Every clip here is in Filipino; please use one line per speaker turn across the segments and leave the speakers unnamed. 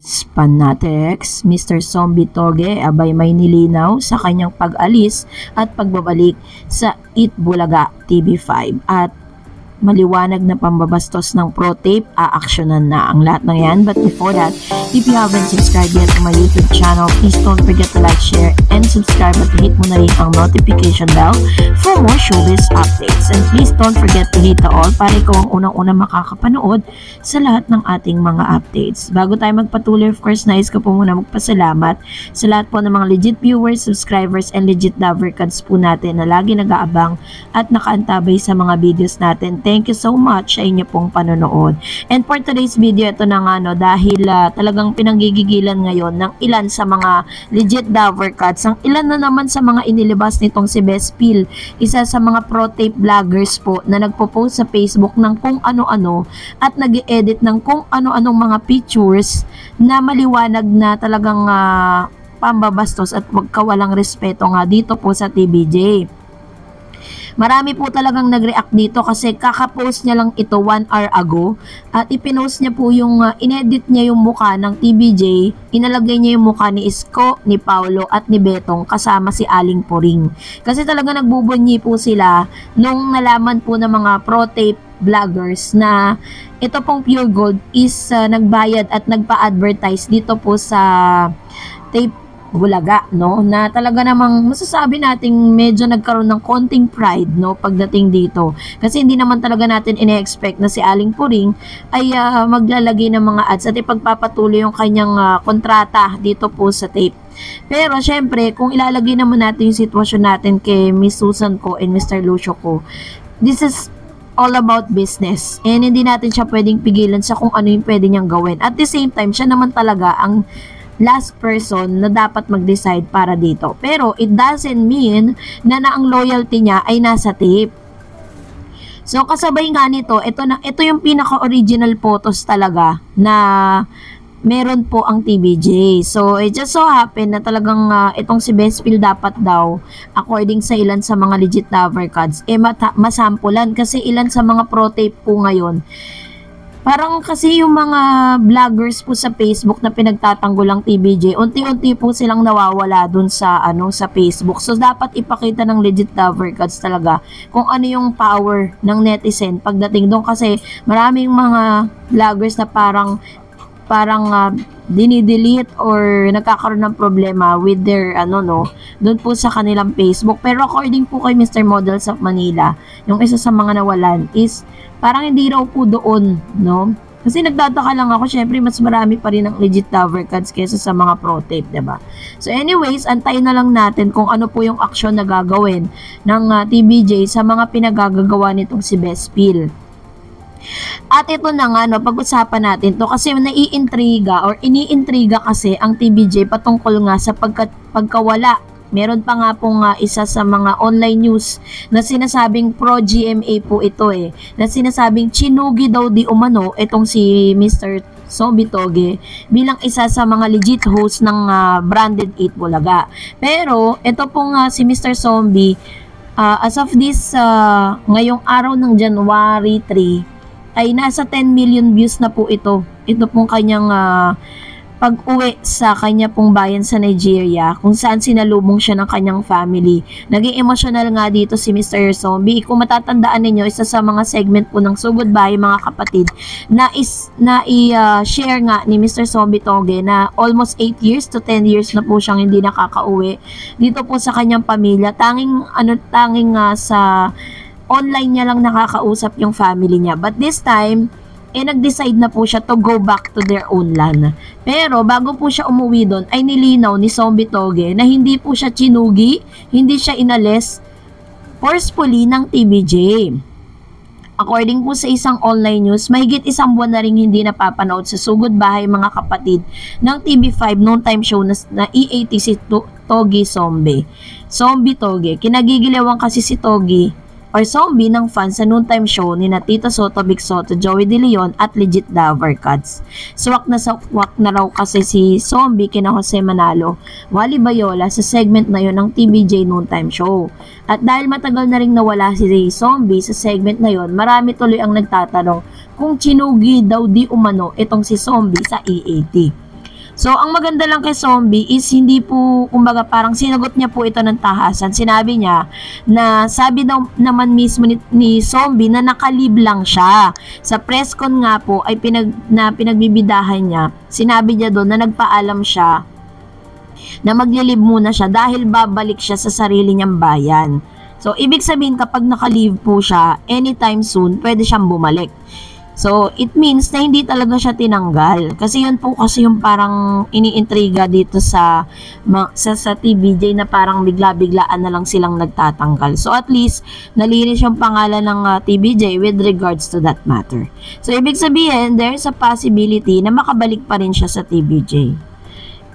Fanatics, Mr. Zombie Toge abay may nilinaw sa kanyang pag-alis at pagbabalik sa Eat Bulaga TV5 at maliwanag na pambabastos ng pro tape, aaksyonan na ang lahat ng yan. But before that, if you haven't subscribed yet to my YouTube channel, please don't forget to like, share, and subscribe at hit mo na rin ang notification bell for more showbiz updates. And please don't forget to hit the all para ikaw ang unang-unang makakapanood sa lahat ng ating mga updates. Bago tayo magpatuloy, of course, nais ko po muna magpasalamat sa lahat po ng mga legit viewers, subscribers, and legit lover cards po natin na lagi nag-aabang at nakaantabay sa mga videos natin. Thank you so much sa inyo pong panonood. And for today's video, ito na nga dahil talagang pinanggigigilan ngayon ng ilan sa mga legit lover cards, ang ilan na naman sa mga inilabas nitong si Bespil, isa sa mga pro tape vloggers po na nagpo-post sa Facebook ng kung ano-ano at nag-edit ng kung ano-anong mga pictures na maliwanag na talagang pambabastos at magkawalang respeto nga dito po sa TVJ. Marami po talagang nag-react dito kasi kaka-post niya lang ito 1 hour ago at ipinost niya po yung inedit niya yung mukha ng TVJ, inalagay niya yung mukha ni Isko, ni Paulo at ni Betong kasama si Aling Puring. Kasi talaga nagbubunyi po sila nung nalaman po ng mga pro tape vloggers na ito pong Pure Gold is nagbayad at nagpa-advertise dito po sa tape Bulaga, no, na talaga namang masasabi nating medyo nagkaroon ng konting pride, no, pagdating dito. Kasi hindi naman talaga natin ine-expect na si Aling Puring ay maglalagay ng mga ads at ipagpapatuloy yung kanyang kontrata dito po sa tape. Pero syempre, kung ilalagay naman natin yung sitwasyon natin kay Miss Susan ko and Mr. Lucio ko, this is all about business. And hindi natin siya pwedeng pigilan sa kung ano yung pwede niyang gawin. At the same time, siya naman talaga ang last person na dapat mag-decide para dito. Pero it doesn't mean na ang loyalty niya ay nasa tape. So kasabay nga nito, ito yung pinaka-original photos talaga na meron po ang TVJ. So it just so happen na talagang itong si Bespil dapat daw, according sa ilan sa mga legit lover cards, masampulan kasi ilan sa mga pro tape po ngayon. Parang kasi yung mga vloggers po sa Facebook na pinagtatanggol ang TVJ, unti-unti po silang nawawala dun sa sa Facebook. So dapat ipakita ng legit lover cards talaga kung ano yung power ng netizen pagdating doon, kasi maraming mga vloggers na parang dinidelete or nagkakaroon ng problema with their doon po sa kanilang Facebook. Pero according po kay Mr. Models of Manila, yung isa sa mga nawalan is parang hindi raw po doon, no? Kasi nagtataka lang ako, syempre mas marami pa rin ang legit lover cards kaysa sa mga pro tape, diba? So anyways, antayin na lang natin kung ano po yung aksyon na gagawin ng TVJ sa mga pinagagagawa nitong si Bespil. At ito na nga, pag-usapan natin to kasi naiintriga or iniintriga kasi ang TVJ patungkol nga sa pagkawala. Meron pa nga pong isa sa mga online news na sinasabing pro GMA po ito na sinasabing chinugi daw di umano itong si Mr. Zombie Toge bilang isa sa mga legit host ng branded Eat Bulaga. Pero ito pong si Mr. Zombie, as of this ngayong araw ng January 3 ay nasa 10 million views na po ito. Ito pong kanyang pag-uwi sa kanya pong bayan sa Nigeria, kung saan sinalubong siya ng kanyang family. Naging emotional nga dito si Mr. Zombie. Kung matatandaan ninyo, isa sa mga segment po ng Sugod Bahay mga kapatid na i-share nga ni Mr. Zombie Toge na almost 8 years to 10 years na po siyang hindi nakakauwi dito po sa kanyang pamilya. Tanging sa online niya lang nakakausap yung family niya. But this time, nag-decide na po siya to go back to their own land. Pero bago po siya umuwi doon, ay nilinaw ni Zombie Toge na hindi po siya chinugi, hindi siya inalis forcefully ng TVJ. According po sa isang online news, mahigit isang buwan na rin hindi napapanood sa Sugod Bahay mga kapatid ng TV5 noon time show na EAT si Toge Zombie Toge. Kinagigiliwan kasi si Toge or Zombie ng fans sa noontime show ni Tito Soto, Big Soto, Joey De Leon at legit lover cards. Swak na raw kasi si Zombie kina Jose Manalo, Wally Bayola sa segment na yon ng TVJ noontime show. At dahil matagal na ring nawala si Zombie sa segment na yon, marami tuloy ang nagtatanong kung chinugi daw di umano itong si Zombie sa EAT. So, ang maganda lang kay Zombie is hindi po, kumbaga parang sinagot niya po ito ng tahasan. Sinabi niya na sabi daw naman mismo ni Zombie na nakalib lang siya. Sa press con nga po ay pinagbibidahan niya, sinabi niya doon na nagpaalam siya na maglilib muna siya dahil babalik siya sa sarili niyang bayan. So, ibig sabihin kapag nakalib po siya, anytime soon, pwede siyang bumalik. So, it means na hindi talaga siya tinanggal. Kasi yun po kasi yung parang iniintriga dito sa TVJ na parang bigla-biglaan na lang silang nagtatanggal. So, at least, nalinis yung pangalan ng TVJ with regards to that matter. So, ibig sabihin, there's a possibility na makabalik pa rin siya sa TVJ.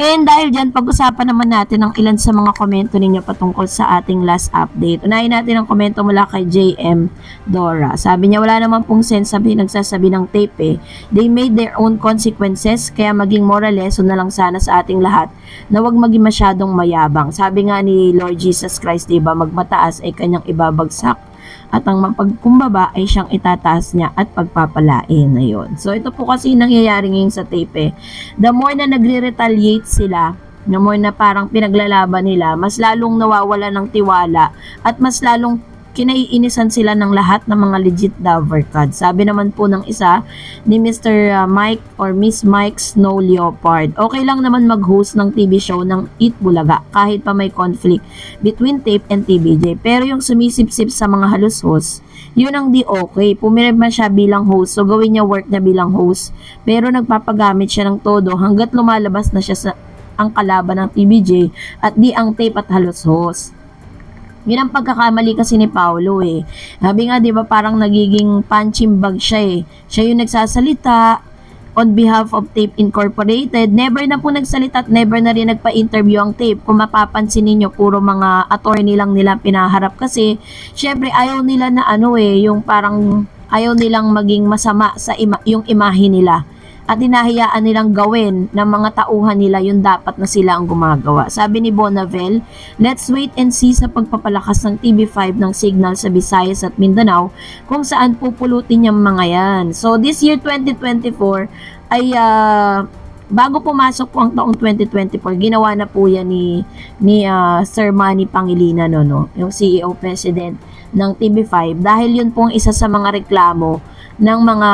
And dahil dyan, pag-usapan naman natin ang ilan sa mga komento ninyo patungkol sa ating last update. Unahin natin ang komento mula kay JM Dora. Sabi niya, wala naman pong sense nagsasabi ng tape eh. They made their own consequences, kaya maging moral lesson na lang sana sa ating lahat na wag maging masyadong mayabang. Sabi nga ni Lord Jesus Christ, diba, magmataas ay kanyang ibabagsak at ang mapagkumbaba ay siyang itataas niya at pagpapalain na yun. So, ito po kasi nangyayari ngayon sa tape eh. The more na nagre-retaliate sila, the more na parang pinaglalaban nila, mas lalong nawawala ng tiwala at mas lalong kinaiinisan sila ng lahat ng mga legit Dover cards. Sabi naman po ng isa ni Mr. Mike or Miss Mike Snow Leopard, okay lang naman mag-host ng TV show ng Eat Bulaga kahit pa may conflict between tape and TVJ. Pero yung sumisip-sip sa mga halus host, yun ang di okay. Pumirma siya bilang host, so gawin niya work niya bilang host. Pero nagpapagamit siya ng todo hanggat lumalabas na siya sa ang kalaban ng TVJ at di ang tape at halus host. Yun ang pagkakamali kasi ni Paolo eh. Sabi nga, di ba, parang nagiging punching bag siya eh. Siya yung nagsasalita on behalf of Tape Incorporated. Never na po nagsalita at never na rin nagpa-interview ang Tape. Kung mapapansin ninyo, puro mga attorney lang nila pinaharap kasi syempre ayaw nila na yung parang ayaw nilang maging masama sa yung imahe nila. At hinahayaan nilang gawin ng mga tauhan nila yung dapat na sila ang gumagawa. Sabi ni Bonavel, let's wait and see sa pagpapalakas ng TV5 ng signal sa Visayas at Mindanao kung saan pupulutin yung mga yan. So this year 2024 ay bago pumasok po ang taong 2024, ginawa na po yan ni Sir Manny Pangilinan, yung CEO President ng TV5 dahil yun po ang isa sa mga reklamo ng mga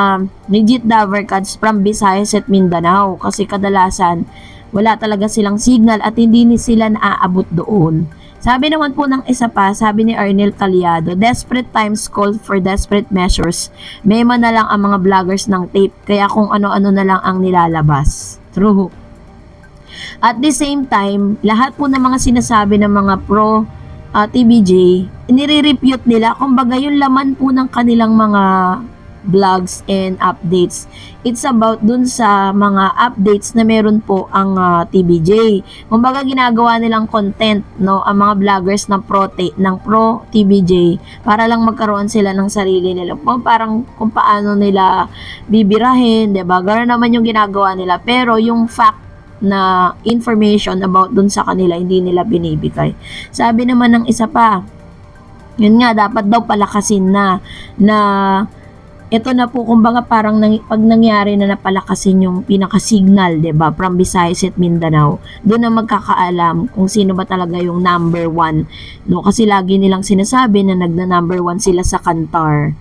legit Dover cards from Visayas at Mindanao kasi kadalasan wala talaga silang signal at hindi sila naaabot doon. Sabi naman po ng isa pa, sabi ni Arnel Caliado, desperate times call for desperate measures. Mema na lang ang mga vloggers ng tape kaya kung ano-ano na lang ang nilalabas. True. At the same time, lahat po ng mga sinasabi ng mga pro TVJ, nire-repute nila kumbaga yung laman po ng kanilang mga vlogs and updates. It's about dun sa mga updates na meron po ang TVJ. Kumbaga ginagawa nilang content, ang mga vloggers ng pro TVJ para lang magkaroon sila ng sarili nila. Parang kung paano nila bibirahin, 'di ba? Ganoon naman yung ginagawa nila. Pero yung fact na information about dun sa kanila hindi nila binibigay. Sabi naman ng isa pa, yun nga dapat daw palakasin na ito na po kumbaga parang pag nangyari na napalakasin yung pinaka-signal, 'di ba, from Visayas at Mindanao, doon na magkakaalam kung sino ba talaga yung number 1, kasi lagi nilang sinasabi na nagna-number 1 sila sa Kantar.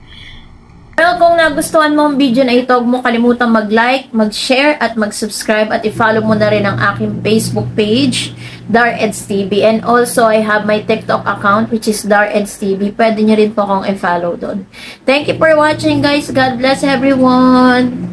Well, kung nagustuhan mo ang video na ito, huwag mo kalimutang mag-like, mag-share, at mag-subscribe, at i-follow mo na rin ang aking Facebook page, DarEdsTV. And also, I have my TikTok account, which is DarEdsTV. Pwede nyo rin po akong i-follow doon. Thank you for watching, guys. God bless everyone!